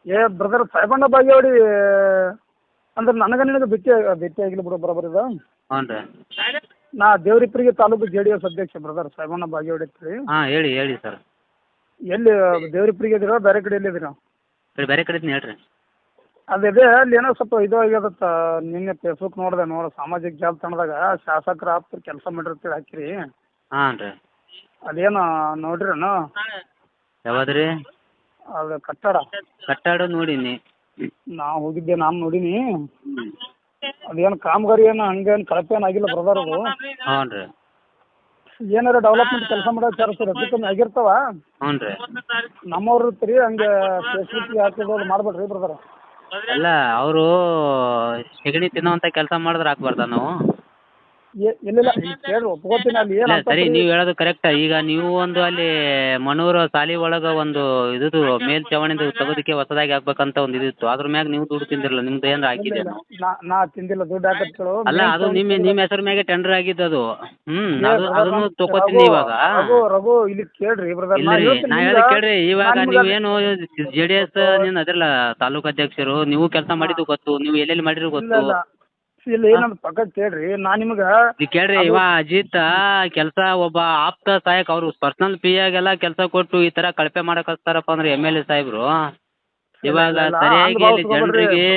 ಏ ಬ್ರದರ್ ಸಾಹೇಬಣ್ಣ ಬಾಗೇವಾಡಿ ಅಂದ್ರೆ ನನಗೆ ನಿನಗೆ ಭೇಟಿ ಆಗಿಲ್ಲ ಬಿಡು ಬರೋಬ್ಬರ ಇದು. ಹ್ಞೂ ರೀ. ನಾ ದೇವರಿಪ್ಪರಿಗೆ ತಾಲೂಕು JDS ಅಧ್ಯಕ್ಷ ಬ್ರದರ್ ಸಾಹೇಬಣ್ಣ ಬಾಗೇವಾಡಿ ಅಂತ ಹೇಳಿ. ಹಾಂ ಹೇಳಿ ಸರ್. ಎಲ್ಲಿ ದೇವರಿಪ್ಪರಿಗೆ ಇದೀರಾ ಬೇರೆ ಕಡೆ ಎಲ್ಲಿದ್ದೀರಾ? ಬೇರೆ ಕಡೆ ಹೇಳ್ರಿ. ಅದೇ ಅಲ್ಲಿ ಏನೋ ಸ್ವಲ್ಪ ಇದು ಆಗ್ಯದತ್ತ, ನಿನ್ನೆ ಫೇಸ್ಬುಕ್ ನೋಡಿದೆ ಸಾಮಾಜಿಕ ಜಾಲತಾಣದಾಗ ಶಾಸಕರ ಆಪ್ತರ ಕೆಲಸ ಮಾಡಿರ್ತೀವಿ ಹಾಕಿರಿ. ಹಾಂ ರೀ. ಅದೇನು ನೋಡ್ರಿನು? ಯಾವ್ದು ರೀ? ಅದು ಕಟ್ಟಡ ನೋಡೀನಿ. ನಾವು ಹೋಗಿದ್ದೆ, ನಾನು ನೋಡೀನಿ. ಅದೇನು ಕಾಮಗಾರಿ ಏನು ಹಂಗೇನು ಕಳಪೆ ಆಗಿಲ್ಲ ಬ್ರದರ್ ಅದು. ಹ್ಞೂ ರೀ. ಏನಾರ ಡೆವಲಪ್ಮೆಂಟ್ ಕೆಲಸ ಮಾಡೋದು ಸರ್ ಹೆಚ್ಚು ಕಮ್ಮಿ ಆಗಿರ್ತಾವ. ಹ್ಞೂ ರೀ. ನಮ್ಮವ್ರು ಇರ್ತೀರಿ ಹಂಗೆ ಫೇಸ್ಬುಕ್ ಹಾಕಿರೋದು ಮಾಡ್ಬೇಡ್ರಿ ಬ್ರದರ್. ಅಲ್ಲ ಅವರು ಸೆಗಣಿ ತಿನ್ನೋವಂಥ ಕೆಲಸ ಮಾಡಿದ್ರೆ ಹಾಕ್ಬಾರ್ದ ನಾವು? ಇಲ್ಲ ಕೇಳಿ ಒಪ್ಕೋತೀನಿ. ಅಲ್ಲಿ ಇಲ್ಲ ಏನು ಸರಿ, ನೀವು ಹೇಳೋದು ಕರೆಕ್ಟ್. ಈಗ ನೀವು ಒಂದು ಅಲ್ಲಿ ಮನೂರು ಸಾಲಿ ಒಳಗೆ ಒಂದು ಇದು ಮೇಲ್ಛಾವಣಿದು ತೆಗೋದಕ್ಕೆ ಹೊಸದಾಗಿ ಹಾಕ್ಬೇಕಂತ ಒಂದು ಇದಿತ್ತು. ಅದ್ರ ಮ್ಯಾಗ ನೀವು ದುಡ್ಡು ತಿಂದಿರಲ್ಲ, ನಿಮ್ದು ಏನಾರ ಹಾಕಿದೆ? ನಾ ತಿಂದಿಲ್ಲ, ದುಡ್ಡು ಹಾಕತ್ಗಳು. ಅಲ್ಲ, ಅದು ನಿಮ್ಮ ಹೆಸರು ಮ್ಯಾಗೆ ಟೆಂಡರ್ ಆಗಿದ್ದು ಅದು. ಅದನ್ನು ತಗೋತೀನಿ ಇವಾಗ. ರಘು ಇಲ್ಲಿ ಕೇಳ್ರಿ ಬ್ರದರ್. ಇಲ್ಲ ರೀ, ನಾ ಹೇಳಿ ಕೇಳ್ರಿ. ಇವಾಗ ನೀವೇನು JDS ಅದ್ರಲ್ಲ ತಾಲೂಕು ಅಧ್ಯಕ್ಷರು, ನೀವು ಕೆಲಸ ಮಾಡಿದ್ದು ಗೊತ್ತು, ನೀವು ಎಲ್ಲೆಲ್ಲಿ ಮಾಡಿರೋ ಗೊತ್ತು. ಇಲ್ಲ ಏನಂತ ಪಕ್ಕ ಕೇಳ್ರಿ. ನಾ ನಿಮ್ಗೆ ಕೇಳ್ರಿ, ಇವ ಅಜಿತ್ ಕೆಲಸ ಒಬ್ಬ ಆಪ್ತ ಸಹಾಯಕ, ಅವರು ಪರ್ಸನಲ್ PA ಕೆಲಸ ಕೊಟ್ಟು ಈ ತರ ಕಳಪೆ ಮಾಡಕ್ ಹಚ್ತಾರಪ್ಪ ಅಂದ್ರೆ MLA ಸಾಹೇಬ್ರು. ಇವಾಗ ಸರಿಯಾಗಿ ಇಲ್ಲಿ ಜನರಿಗೆ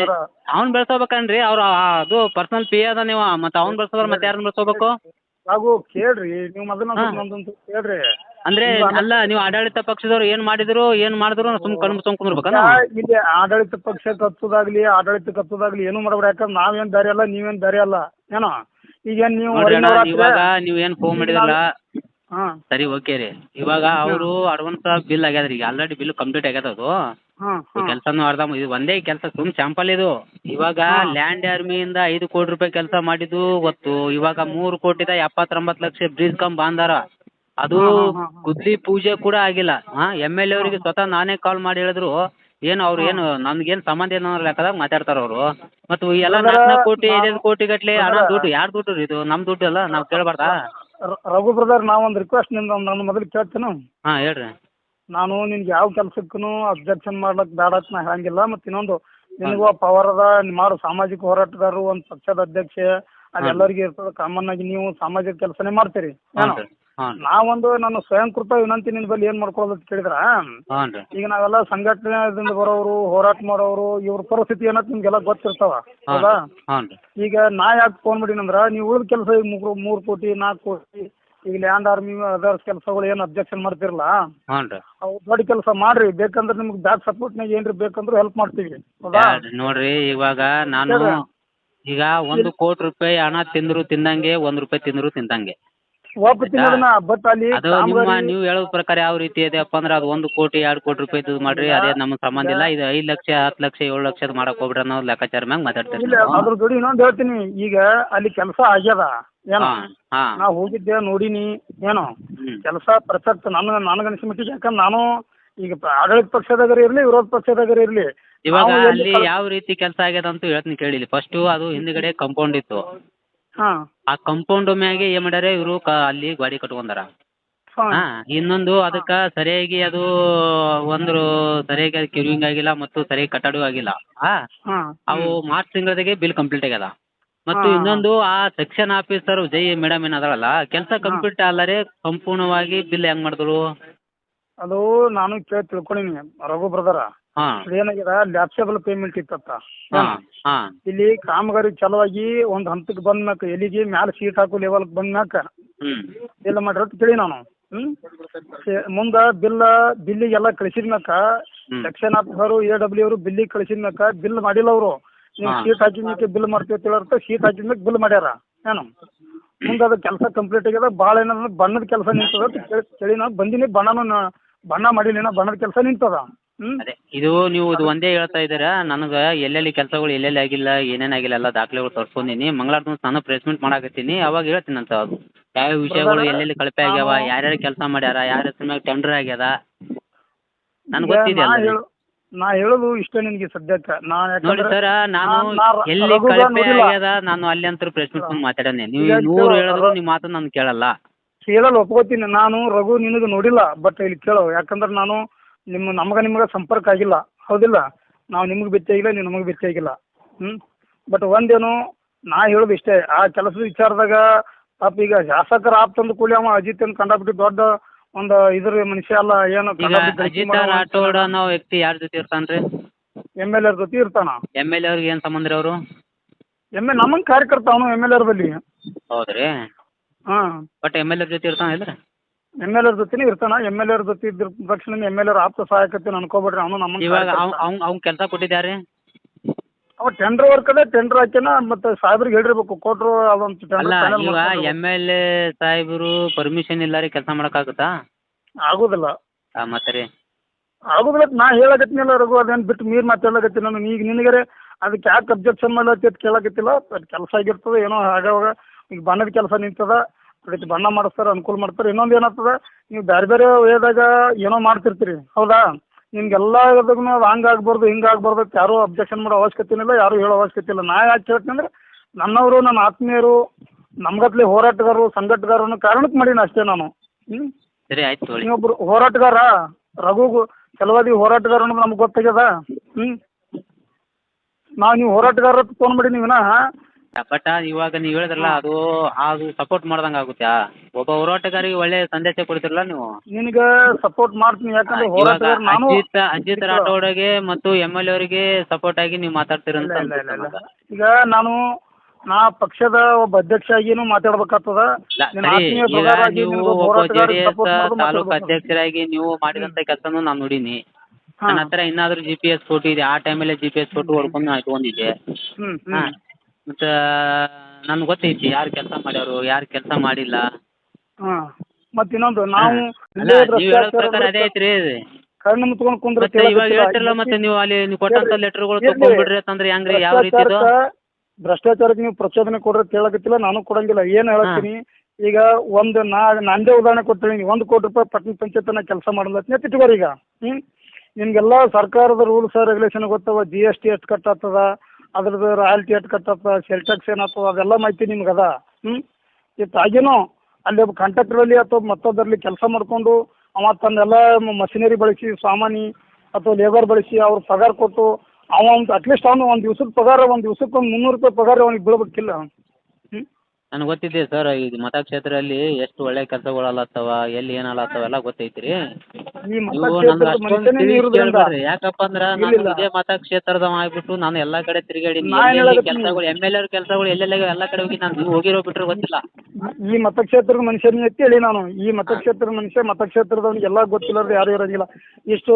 ಅವ್ನ್ ಬೆಳ್ಸೋಬೇಕನ್ರಿ. ಅವ್ರು ಅದು ಪರ್ಸನಲ್ PA ಅದ, ನೀವು ಮತ್ತೆ ಅವ್ನ್ ಬೆಳ್ಸೋದ್ರ ಮತ್ತೆ ಯಾರನ್ನ ಬೆಳ್ಸೋಬೇಕು? ಹಾಗೂ ಕೇಳ್ರಿ ನೀವು ಮೊದಲು ಕೇಳ್ರಿ. ಅಂದ್ರೆ ಅಲ್ಲ, ನೀವು ಆಡಳಿತ ಪಕ್ಷದವ್ರು ಏನ್ ಮಾಡಿದ್ರು ಸುಮ್ ಕಣ್ಣು ಮುಚ್ಕೊಂಡ್ ಕುಂದ್ರಬೇಕನ? ಇಲ್ಲಿ ಆಡಳಿತ ಪಕ್ಷ ಕತ್ತದಾಗ್ಲಿ ಏನು ಮಾಡಬೇಡ. ಯಾಕಂದ್ರೆ ನಾವೇನ್ ದಾರಿ ಅಲ್ಲ, ನೀವೇನ್ ದಾರಿ ಅಲ್ಲ ಏನೋ. ಈಗ ನೀವು ಇವಾಗ ನೀವೇನ್ ಫೋನ್ ಮಾಡಿದ್ರಲ್ಲ, ಸರಿ ಓಕೆ ರೀ. ಇವಾಗ ಅವರು ಅಡ್ವಾನ್ಸ್ ಬಿಲ್ ಆಗ್ಯಾದ್ರಿ. ಈಗ ಆಲ್ರೆಡಿ ಬಿಲ್ ಕಂಪ್ಲೀಟ್ ಆಗ್ಯದ. ಅದು ಕೆಲಸನೂ ಇದು ಒಂದೇ ಕೆಲಸ, ಸುಮ್ ಸ್ಯಾಂಪಲ್ ಇದು. ಇವಾಗ ಲ್ಯಾಂಡ್ ಆರ್ಮಿಯಿಂದ 5 ಕೋಟಿ ರೂಪಾಯಿ ಕೆಲಸ ಮಾಡಿದ್ದು ಗೊತ್ತು. ಇವಾಗ 3 ಕೋಟಿದ 79 ಲಕ್ಷ ಬ್ರಿಡ್ಜ್ ಕಮ್ ಬಾಂದಾರ. ಅದು ಗುದ್ಲಿ ಪೂಜೆ ಕೂಡ ಆಗಿಲ್ಲ. MLA ಅವರಿಗೆ ಸ್ವತಃ ನಾನೇ ಕಾಲ್ ಮಾಡಿ ಹೇಳಿದ್ರು. ಏನು ಅವ್ರು ಏನು ನಮ್ಗೇನು ಸಂಬಂಧ ಏನೋ ಲೆಕ್ಕದಾಗ ಮಾತಾಡ್ತಾರ ಅವರು. ಮತ್ತು ಎಲ್ಲ 4 ಕೋಟಿ 5 ಕೋಟಿ ಗಟ್ಲೆ ಹಣ ದುಡ್ಡು ಯಾರು ದುಡ್ಡು ಇದು? ನಮ್ಮ ದುಡ್ಡು ಅಲ್ಲ, ನಾವು ಕೇಳಬಾರ್ದಾ? ರಘು ಬ್ರದರ್, ನಾ ಒಂದು ರಿಕ್ವೆಸ್ಟ್ ನಾನು ಮೊದಲು ಕೇಳ್ತೇನೆ. ಹೇಳ್ರಿ. ನಾನು ನಿನ್ಗೆ ಯಾವ ಕೆಲಸಕ್ಕೂ ಅಬ್ಜೆಕ್ಷನ್ ಮಾಡ್ಲಕ್ ಬೇಡ ಅಂತ ನಾ ಹೇಳಂಗಿಲ್ಲ. ಮತ್ತು ಇನ್ನೊಂದು, ನಿನಗೂ ಪವರ್ ಅದ, ಮಾಡು ಸಾಮಾಜಿಕ ಹೋರಾಟಗಾರರು, ಒಂದು ಪಕ್ಷದ ಅಧ್ಯಕ್ಷ, ಅದೆಲ್ಲರಿಗೂ ಇರ್ತದೆ. ಕಾಮನ್ ಆಗಿ ನೀವು ಸಾಮಾಜಿಕ ಕೆಲಸನೇ ಮಾಡ್ತೀರಿ ಏನೋ. ನಾವೊಂದು ನನ್ನ ಸ್ವಯಂಕೃತ ವಿನಂತಿ ನಿನ್ನ ಬಲ್ಲಿ ಏನು ಮಾಡ್ಕೊಳ್ಳೋದು ಅಂತ ಕೇಳಿದ್ರ, ಈಗ ನಾವೆಲ್ಲ ಸಂಘಟನೆದಿಂದ ಬರೋರು, ಹೋರಾಟ ಮಾಡೋರು, ಇವ್ರ ಪರಿಸ್ಥಿತಿ ಏನಂತ ನಿಮ್ಗೆಲ್ಲ ಗೊತ್ತಿರ್ತಾವ ಹೌದಾ? ಈಗ ನಾ ಯಾಕೆ ಫೋನ್ ಮಾಡೀನಂದ್ರ, ನೀವು ಉಳಿದ ಕೆಲಸ ಈಗ 3 ಕೋಟಿ 4 ಕೋಟಿ ಈಗ ಲ್ಯಾಂಡ್ ಆರ್ಮಿ ಅದರ್ಸ್ ಕೆಲಸಗಳು ಏನು ಅಬ್ಜೆಕ್ಷನ್ ಮಾಡ್ತಿರಲ್ಲ, ಅವು ದೊಡ್ಡ ಕೆಲಸ ಮಾಡ್ರಿ. ಬೇಕಂದ್ರೆ ನಿಮ್ಗೆ ಬ್ಯಾಕ್ ಸಪೋರ್ಟ್ನಾಗ ಏನ್ರಿ ಬೇಕಂದ್ರೆ ಹೆಲ್ಪ್ ಮಾಡ್ತೀವಿ ಹೌದಾ? ನೋಡ್ರಿ, ಇವಾಗ ನಾನು ಈಗ 1 ಕೋಟಿ ರೂಪಾಯಿ ಹಣ ತಿಂದ್ರು ತಿಂದಂಗೆ, 1 ರೂಪಾಯಿ ತಿಂದ್ರು ತಿಂದಂಗೆ. ಬಟ್ ಅಲ್ಲಿ ಅದು ನೀವು ಹೇಳೋ ಪ್ರಕಾರ ಯಾವ ರೀತಿ ಇದೆಯಪ್ಪ ಅಂದ್ರೆ, ಅದು 1 ಕೋಟಿ 2 ಕೋಟಿ ರೂಪಾಯಿ ಮಾಡ್ರಿ, ಅದೇ ನಮ್ಗೆ ಸಂಬಂಧ ಇಲ್ಲ. ಇದು 5 ಲಕ್ಷ 10 ಲಕ್ಷ 7 ಲಕ್ಷದ ಮಾಡಕ್ ಹೋಗ್ಬಿಡ್ರಿ ಅನ್ನೋ ಲೆಕ್ಕಾಚಾರ ಮ್ಯಾಗ ಮಾತಾಡ್ತೀವಿ. ಅದ್ರ ಜೋಡಿ ಇನ್ನೊಂದು ಹೇಳ್ತೀನಿ. ಈಗ ಅಲ್ಲಿ ಕೆಲಸ ಆಗ್ಯದ ಏನೋ, ನಾ ಹೋಗಿದ್ದೆ ನೋಡಿನಿ ಏನೋ ಕೆಲಸ ಪರ್ಫೆಕ್ಟ್ ನನಗನ್ಸಿ ಮಟ್ಟಿಗೆ. ಯಾಕಂದ್ರೆ ನಾನು ಈಗ ಆಡಳಿತ ಪಕ್ಷದಾಗರ ಇರ್ಲಿ, ವಿರೋಧ ಪಕ್ಷದಾಗರ ಇರ್ಲಿ, ಇವಾಗ ಅಲ್ಲಿ ಯಾವ ರೀತಿ ಕೆಲಸ ಆಗ್ಯದ ಅಂತ ಹೇಳ್ತೀನಿ ಕೇಳಿಲಿ. ಫಸ್ಟ್ ಅದು ಹಿಂದ್ಗಡೆ ಕಂಪೌಂಡ್ ಇತ್ತು. ಆ ಕಂಪೌಂಡ್ ಮ್ಯಾಗೆ ಏನ್ ಮಾಡ್ಯಾರ ಇವರು, ಅಲ್ಲಿ ಗಾಡಿ ಕಟ್ಕೊಂಡಾರ. ಇನ್ನೊಂದು ಅದಕ್ಕ ಸರಿಯಾಗಿ ಅದು ಸರಿಯಾಗಿ ಕ್ಯೂರಿಂಗ್ ಆಗಿಲ್ಲ ಮತ್ತು ಸರಿಯಾಗಿ ಕಟ್ಟಡೂ ಆಗಿಲ್ಲ. ಅವು ಮಾರ್ಚ್ ತಿಂಗಳದಾಗೆ ಬಿಲ್ ಕಂಪ್ಲೀಟ್ ಆಗ್ಯದ. ಮತ್ತು ಇನ್ನೊಂದು, ಆ ಸೆಕ್ಷನ್ ಆಫೀಸರ್ ಜೈ ಮೇಡಮ್ ಏನದಾಳಲ್ಲ, ಕೆಲಸ ಕಂಪ್ಲೀಟ್ ಅಲ್ಲರೆ ಸಂಪೂರ್ಣವಾಗಿ ಬಿಲ್ ಹೆಂಗ್ ಮಾಡಿದ್ರು? ಅದು ನಾನು ತಿಳ್ಕೊಂಡಿನಿ ರಘು ಬ್ರದರ. ಏನಾಗ್ಯದ, ಲ್ಯಾಪ್ಸೇಬಲ್ ಪೇಮೆಂಟ್ ಇತ್ತತ್ತ. ಇಲ್ಲಿ ಕಾಮಗಾರಿ ಚಲುವಾಗಿ ಒಂದು ಹಂತಕ್ಕೆ ಬಂದ್ಮ್ಯಾಕ, ಎಲ್ಲಿಗೆ ಮ್ಯಾಲ ಸೀಟ್ ಹಾಕೋ ಲೆವೆಲ್ ಬಂದ್ಮ್ಯಾಕ ಎಲ್ಲ ಮಾಡಿರ ಕೇಳಿ ನಾನು. ಮುಂದ ಬಿಲ್ಲಿಗೆಲ್ಲ ಕಳಿಸಿದ್ಮ್ಯಾಕ ಸೆಕ್ಷನ್ ಆಫೀಸರು AW ಅವರು ಬಿಲ್ಲಿಗೆ ಕಳಿಸಿದ್ಮ್ಯಾಕ ಬಿಲ್ ಮಾಡಿಲ್ಲ ಅವರು. ನೀವು ಸೀಟ್ ಹಾಕಿದ್ಮೇಲೆ ಬಿಲ್ ಮಾಡ್ತೀವಿ ಅಂತ ಸೀಟ್ ಹಾಕಿದ್ಮ್ಯಾಕ ಬಿಲ್ ಮಾಡ್ಯಾರ ಏನು. ಮುಂದೆ ಅದು ಕೆಲಸ ಕಂಪ್ಲೀಟ್ ಆಗ್ಯದ. ಭಾಳ ಏನಂದ್ರೆ ಬಣ್ಣದ ಕೆಲಸ ನಿಂತದ ಕೇಳಿ ನಾವು ಬಂದಿನಿ. ಬಣ್ಣ ಮಾಡಿಲ್ಲ, ಬಣ್ಣದ ಕೆಲಸ ನಿಂತದ. ಅದೇ ಇದು ನೀವು ಇದು ಒಂದೇ ಹೇಳ್ತಾ ಇದ್ದೀರಾ. ನನಗೆ ಎಲ್ಲೆಲ್ಲಿ ಕೆಲಸಗಳು ಎಲ್ಲೆಲ್ಲಿ ಆಗಿಲ್ಲ, ಏನೇನಾಗಿಲ್ಲ ಎಲ್ಲ ದಾಖಲೆಗಳು ತರ್ಸ್ಕೊಂಡಿನಿ. ಮಂಗಳವಾರ ನಾನು ಪ್ರೆಸ್ ಮೀಟ್ ಮಾಡಾಕತ್ತೀನಿ, ಅವಾಗ ಹೇಳ್ತೀನಿ ಅಂತ. ಅದು ಯಾವ ವಿಷಯಗಳು ಎಲ್ಲೆಲ್ಲಿ ಕಳಪೆ ಆಗ್ಯಾವ, ಯಾರ್ಯಾರು ಕೆಲಸ ಮಾಡ್ಯಾರ, ಯಾರ ಹೆಸರು ಮ್ಯಾಗ ಟೆಂಡರ್ ಆಗ್ಯದ, ನನ್ಗೆ ಗೊತ್ತಿದೆ. ನಾ ಹೇಳೋದು ಇಷ್ಟ ನಿನಗೆ ಸದ್ಯಕ್ಕೆ. ನೋಡಿ ಸರ್, ನಾನು ಎಲ್ಲಿ ಕಳಪೆ ಆಗ್ಯದ ನಾನು ಅಲ್ಲಿ ಅಂತ ಪ್ರೆಸ್ ಮೀಟ್ ಮಾತಾಡೋಣ. ನೀವು 100 ಹೇಳಿದ್ರು ನಿಮ್ಮ ಮಾತು ನಾನು ಕೇಳಲ್ಲ. ಒಪ್ಕೋತೀನಿ. ನಾನು ರಘು ನಿನಗೆ ನೋಡಿಲ್ಲ, ಬಟ್ ಇಲ್ಲಿ ಕೇಳೋ. ಯಾಕಂದ್ರೆ ನಾನು ನಿಮ್ಗೆ ಸಂಪರ್ಕ ಆಗಿಲ್ಲ ಹೌದಿಲ್ಲ. ನಾವು ನಿಮಗೆ ಭೇಟಿಯಾಗಿಲ್ಲ ನೀವು ನಮಗೆ ಭೇಟಿಯಾಗಿಲ್ಲ. ಬಟ್ ಒಂದೇನು ನಾ ಹೇಳೋದು ಇಷ್ಟೇ, ಆ ಕೆಲಸದ ವಿಚಾರದಾಗ ಪಾಪ ಈಗ ಶಾಸಕರ ಆಪ್ತಂದು ಕೂಲಿ ಅವ ಅಜಿತ್ ಏನು ಕಂಡಾಬಿಟ್ಟು ದೊಡ್ಡ ಒಂದು ಇದ್ರ ಮನುಷ್ಯ ಅಲ್ಲ, ಏನು ಈಗ ಅಜಿತ್ ರಾಠೋಡ್ ಅನ್ನೋ ವ್ಯಕ್ತಿ ಯಾರ ಜೊತೆ ಇರ್ತಾನ್ರಿ? MLA ಜೊತೆ ಇರ್ತಾನ. MLA ಅವ್ರಿಗೆ ಏನು ಸಂಬಂಧ ರೀ ಅವರು? ನಮ್ಮಂಗೆ ಕಾರ್ಯಕರ್ತ ಅವನು MLA ಬಲ್ಲಿ. ಹೌದ್ರಿ. ಹಾಂ, ಬಟ್ MLA ಜೊತೆ ಇರ್ತಾನೆ ಇಲ್ರಿ? MLA ಜೊತೆನೇ ಇರ್ತಾನ. MLA ಜೊತೆ ಇದ್ರ ತಕ್ಷಣ MLA ಆಪ್ತ ಸಹಾಯಕತೆ ಅನ್ಕೋಬೇಡ್ರಿ. ಅವನು ನಮ್ಮ ಇವಾಗ ಅವ್ನು ಕೆಲಸ ಕೊಟ್ಟಿದ್ದಾರೆ. ಅವ ಟೆಂಡರ್ ವರ್ಕ್ ಅದೇ, ಟೆಂಡರ್ ಹಾಕ್ಯಾನ, ಮತ್ತು ಸಾಹೇಬ್ರಿಗೆ ಹೇಳಿರ್ಬೇಕು ಕೊಟ್ಟರು ಅದೊಂದು ಅಲ್ಲ ಟೆಂಡರ್. ಈಗ MLA ಸಾಹೇಬರು ಪರ್ಮಿಷನ್ ಇಲ್ಲ ರೀ ಕೆಲಸ ಮಾಡೋಕ್ಕಾಗುತ್ತಾ? ಆಗೋದಿಲ್ಲ. ಮತ್ತೆ ರೀ ಆಗೋದಿಲ್ಲ. ನಾ ಹೇಳಕತ್ತೀನಲ್ಲ ರಘು, ಅದೇನು ಬಿಟ್ಟು ಮೀರ್ ಮಾತಾಡಕತ್ತೀನಿ ನಾನು. ಈಗ ನಿನಗರೆ ಅದಕ್ಕೆ ಯಾಕೆ ಅಬ್ಜೆಕ್ಷನ್ ಮಾಡ್ಲತ್ತಿ ಅಂತ ಕೇಳಕತ್ತಿಲ್ಲ. ಅದು ಕೆಲಸ ಆಗಿರ್ತದೆ ಏನೋ ಆಗಾವಾಗ. ಈಗ ಬಣ್ಣದ ಕೆಲಸ ನಿಂತದ, ಅದಕ್ಕೆ ಬಣ್ಣ ಮಾಡಿಸ್ತಾರೆ, ಅನುಕೂಲ ಮಾಡ್ತಾರೆ. ಇನ್ನೊಂದು ಏನಾಗ್ತದೆ, ನೀವು ಬೇರೆ ಬೇರೆ ವೇದಾಗ ಏನೋ ಮಾಡ್ತಿರ್ತೀರಿ, ಹೌದಾ? ನಿಮ್ಗೆಲ್ಲ ಇರೋದಕ್ಕೂ ಅದು ಹಂಗೆ ಆಗ್ಬಾರ್ದು ಹಿಂಗೆ ಆಗ್ಬಾರ್ದು ಅಂತ ಯಾರೂ ಅಬ್ಜೆಕ್ಷನ್ ಮಾಡೋ ಅವಶ್ಯಕತೆ ಇಲ್ಲ, ಯಾರೂ ಹೇಳೋ ಅವಶ್ಯಕತೆ ಇಲ್ಲ. ನಾ ಯಾಕೆ ಹೇಳ್ತೀನಿ ಅಂದರೆ, ನನ್ನವರು, ನನ್ನ ಆತ್ಮೀಯರು, ನಮ್ಗತ್ಲೆ ಹೋರಾಟಗಾರರು, ಸಂಘಟಗಾರರು ಅನ್ನೋ ಕಾರಣಕ್ಕೆ ಮಾಡೀನಿ ಅಷ್ಟೇ ನಾನು. ಸರಿ ಆಯ್ತು ತಗೊಳ್ಳಿ. ನೀವೊಬ್ರು ಹೋರಾಟಗಾರ, ರಘುಗೂ ಕೆಲವಾದಿ ಹೋರಾಟಗಾರ ಅನ್ನೋದು ನಮ್ಗೆ ಗೊತ್ತಾಗ್ಯದ. ನೀವು ಹೋರಾಟಗಾರ ಫೋನ್ ಮಾಡಿ ನೀವು ಬಟ್ ಇವಾಗ ನೀವು ಹೇಳಿದ್ರಲ್ಲ, ಅದು ಸಪೋರ್ಟ್ ಮಾಡ್ದಂಗೆ ಆಗುತ್ತೆ. ಒಬ್ಬ ಹೋರಾಟಗಾರಿಗೆ ಒಳ್ಳೆ ಸಂದೇಶ ಕೊಡ್ತಿರಲ್ಲ ನೀವು. ನಿನಗೆ ಸಪೋರ್ಟ್ ಮಾಡ್ತೀನಿ, ಯಾಕಂದ್ರೆ ಇವಾಗ ಹೋರಾಟಗಾರ ನಾನು. ಅಜಿತ್ ರಾಠೋಡ್ಗೆ ಮತ್ತು MLA ಅವರಿಗೆ ಸಪೋರ್ಟ್ ಆಗಿ ನೀವು ಮಾತಾಡ್ತೀರಂತ. ಈಗ ನಾ ಪಕ್ಷದ ಒಬ್ಬ ಅಧ್ಯಕ್ಷ ಆಗಿನೂ ಮಾತಾಡ್ಬೇಕಾಗ್ತದ. ನೀವು ಒಬ್ಬ JDS ತಾಲೂಕು ಅಧ್ಯಕ್ಷರಾಗಿ ನೀವು ಮಾಡಿದಂತ ಕೆಲಸನೂ ನಾನು ನೋಡೀನಿ. ನನ್ನ ಹತ್ರ ಇನ್ನಾದ್ರೂ GPS ಫೋಟೋ ಇದೆ. ಆ ಟೈಮಲ್ಲೇ GPS ಫೋಟೋ ಹೊಡ್ಕೊಂಡು ನಾನು ಇಟ್ಕೊಂಡಿದ್ದೆ. ಮತ್ತು ನನ್ಗೆ ಗೊತ್ತೈತಿ ಯಾರು ಕೆಲಸ ಮಾಡ್ಯಾರು, ಯಾರು ಕೆಲಸ ಮಾಡಿಲ್ಲ. ಮತ್ತೆ ಇನ್ನೊಂದು, ನಾವು ನೀವು ಹೇಳೋ ಪ್ರಕಾರ ಅದೇ ಐತ್ರಿ. ಕಣ್ಣು ಮುತ್ಕೊಂಡು ಕುಂದ್ರೆ ಇವಾಗ ಹೇಳ್ತಿರಲ್ಲ, ಮತ್ತೆ ನೀವು ಅಲ್ಲಿ ನೀವು ಕೊಟ್ಟಂತ ಲೆಟರ್ಗಳು ತಗೊಂಡ್ಬಿಡ್ರಿ ಅಂತಂದ್ರೆ ಹೆಂಗ್ರಿ, ಯಾವ ರೀತಿ ಇದು? ಭ್ರಷ್ಟಾಚಾರಕ್ಕೆ ನೀವು ಪ್ರಚೋದನೆ ಕೊಡ್ರಿ ಕೇಳಕತ್ತಿಲ್ಲ, ನಾನು ಕೊಡಂಗಿಲ್ಲ. ಏನು ಹೇಳ್ತೀನಿ ಈಗ, ಒಂದು ನಂದೇ ಉದಾಹರಣೆ ಕೊಡ್ತೀನಿ. 1 ಕೋಟಿ ರೂಪಾಯಿ ಪಟ್ಟಣ ಪಂಚಾಯತ್ನ ಕೆಲಸ ಮಾಡಲತ್ತೀನಿ ಇಟ್ಕೋರಿ. ಈಗ ನಿಮಗೆಲ್ಲ ಸರ್ಕಾರದ ರೂಲ್ಸ್ ರೆಗ್ಯುಲೇಷನ್ ಗೊತ್ತವ. GST ಎಷ್ಟು ಕಟ್ಟಾಗ್ತದ, ಅದ್ರದ್ದು ರಾಯಲ್ಟಿ ಎಷ್ಟು ಕಟ್ಟಾಗ್ತದ, ಸೆಲ್ ಟ್ಯಾಕ್ಸ್ ಏನಾಗ್ತದ, ಅದೆಲ್ಲ ಮಾಹಿತಿ ನಿಮ್ಗೆ ಅದ. ಇತ್ತಾಗೇನೋ ಅಲ್ಲಿ ಒಬ್ಬ ಕಾಂಟ್ರಾಕ್ಟ್ರಲ್ಲಿ ಅಥವಾ ಮತ್ತೊಬ್ಬರಲ್ಲಿ ಕೆಲಸ ಮಾಡಿಕೊಂಡು ಅವ ತನ್ನೆಲ್ಲ ಮಷಿನರಿ ಬಳಸಿ, ಸಾಮಾನು ಅಥವಾ ಲೇಬರ್ ಬಳಸಿ ಅವ್ರು ಪಗಾರ ಕೊಟ್ಟು ಅಟ್ಲೀಸ್ಟ್ ಅವನು ಒಂದು ದಿವ್ಸದ ಪಗಾರ, ಒಂದು ದಿವ್ಸಕ್ಕೆ ಒಂದು 300 ರೂಪಾಯಿ ಪಗಾರ ಅವ್ನಿಗೆ ಬೀಳ್ಬೇಕಿಲ್ಲ. ನನಗೆ ಗೊತ್ತಿದೆ ಸರ್. ಈಗ ಮತಕ್ಷೇತ್ರದಲ್ಲಿ ಎಷ್ಟು ಒಳ್ಳೆ ಕೆಲಸಗಳಲ್ಲತ್ತವ, ಎಲ್ಲಿ ಏನಲ್ಲತ್ತವ ಎಲ್ಲ ಗೊತ್ತೈತ್ರಿ. ನೀವು ನನ್ಗೆ ಅಷ್ಟೊಂದು ತಿಳಿಸ್ರಿ. ಯಾಕಪ್ಪ ಅಂದ್ರೆ ನಾನು ಇದೇ ಮತಕ್ಷೇತ್ರದ ಆಗ್ಬಿಟ್ಟು ನಾನು ಎಲ್ಲ ಕಡೆ ತಿರುಗಾಡೀನಿ. ಕೆಲಸಗಳು MLA ಅವ್ರ ಕೆಲಸಗಳು ಎಲ್ಲೆಲ್ಲ ಎಲ್ಲ ಕಡೆ ಹೋಗಿ ನಾನು ಹೋಗಿರೋ ಬಿಟ್ರೆ ಗೊತ್ತಿಲ್ಲ. ಈ ಮತಕ್ಷೇತ್ರದ ಮನುಷ್ಯನ ಎತ್ತಿ ಹೇಳಿ ನಾನು. ಈ ಮತಕ್ಷೇತ್ರದ ಮನುಷ್ಯ, ಮತಕ್ಷೇತ್ರದವ್ನಿಗೆ ಎಲ್ಲ ಗೊತ್ತಿಲ್ಲದ್ರೆ ಯಾರು ಇರೋಂಗಿಲ್ಲ. ಇಷ್ಟು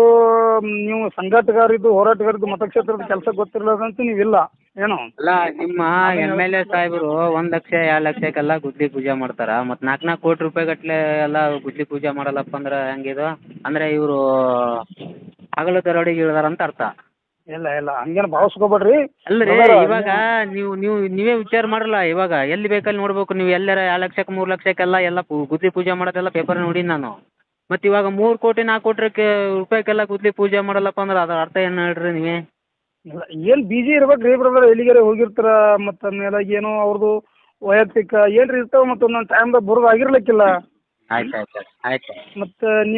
ನೀವು ಸಂಘಟಗಾರಿದ್ದು, ಹೋರಾಟಗಾರಿದ್ದು, ಮತಕ್ಷೇತ್ರದ ಕೆಲಸ ಗೊತ್ತಿರಲಾರ್ದಂತೂ ನೀವಿಲ್ಲ ಏನೋ. ಅಲ್ಲ, ನಿಮ್ಮ MLA ಸಾಹೇಬರು 1 ಲಕ್ಷ 2 ಲಕ್ಷಕ್ಕೆಲ್ಲ ಗುದ್ಲಿ ಪೂಜೆ ಮಾಡ್ತಾರ. ಮತ್ತು 4 ಕೋಟಿ ರೂಪಾಯಿ ಗಟ್ಟಲೆ ಎಲ್ಲ ಗುದ್ಲಿ ಪೂಜೆ ಮಾಡಲ್ಲಪ್ಪ ಅಂದ್ರೆ ಹೆಂಗಿದು? ಅಂದರೆ ಇವರು ಹಗಲು ದರೋಡೆಗೆ ಇಳಿದಾರ ಅಂತ ಅರ್ಥ. ಇಲ್ಲ ಹಂಗೇನು ಭಾವಿಸ್ಕೋಬೇಡ್ರಿ. ಅಲ್ರಿ, ಇವಾಗ ನೀವೇ ವಿಚಾರ ಮಾಡಲ್ಲ. ಇವಾಗ ಎಲ್ಲಿ ಬೇಕಲ್ಲಿ ನೋಡ್ಬೇಕು. ನೀವು ಎಲ್ಲಾರ 2 ಲಕ್ಷಕ್ಕೆ 3 ಲಕ್ಷಕ್ಕೆಲ್ಲ ಗುದ್ಲಿ ಪೂಜೆ ಮಾಡೋದೆಲ್ಲ ಪೇಪರ್ ನೋಡಿ ನಾನು. ಮತ್ತು ಇವಾಗ 3 ಕೋಟಿ 4 ಕೋಟಿ ರೂಪಾಯಿಗೆಲ್ಲ ಗುದ್ಲಿ ಪೂಜೆ ಮಾಡಲ್ಲಪ್ಪ ಅಂದ್ರೆ ಅದರ ಅರ್ಥ ಏನು ಹೇಳ್ರಿ ನೀವೇ? ಇಲ್ಲ, ಏನು ಬಿಜಿ ಇರ್ಬೇಕು ರೀ ಬ್ರದರ್. ಎಲ್ಲಿಗಾರೆ ಹೋಗಿರ್ತಾರ, ಮತ್ತು ಮೇಲಾಗಿ ಏನೋ ಅವ್ರದ್ದು ವೈಯಕ್ತಿಕ ಏನ್ರಿ ಇರ್ತಾವೆ. ಮತ್ತು ಒಂದೊಂದು ಟೈಮ್ದಾಗ ಬರೋದು ಆಗಿರ್ಲಿಕ್ಕಿಲ್ಲ. ಆಯ್ತು ಮತ್ತು ನೀವು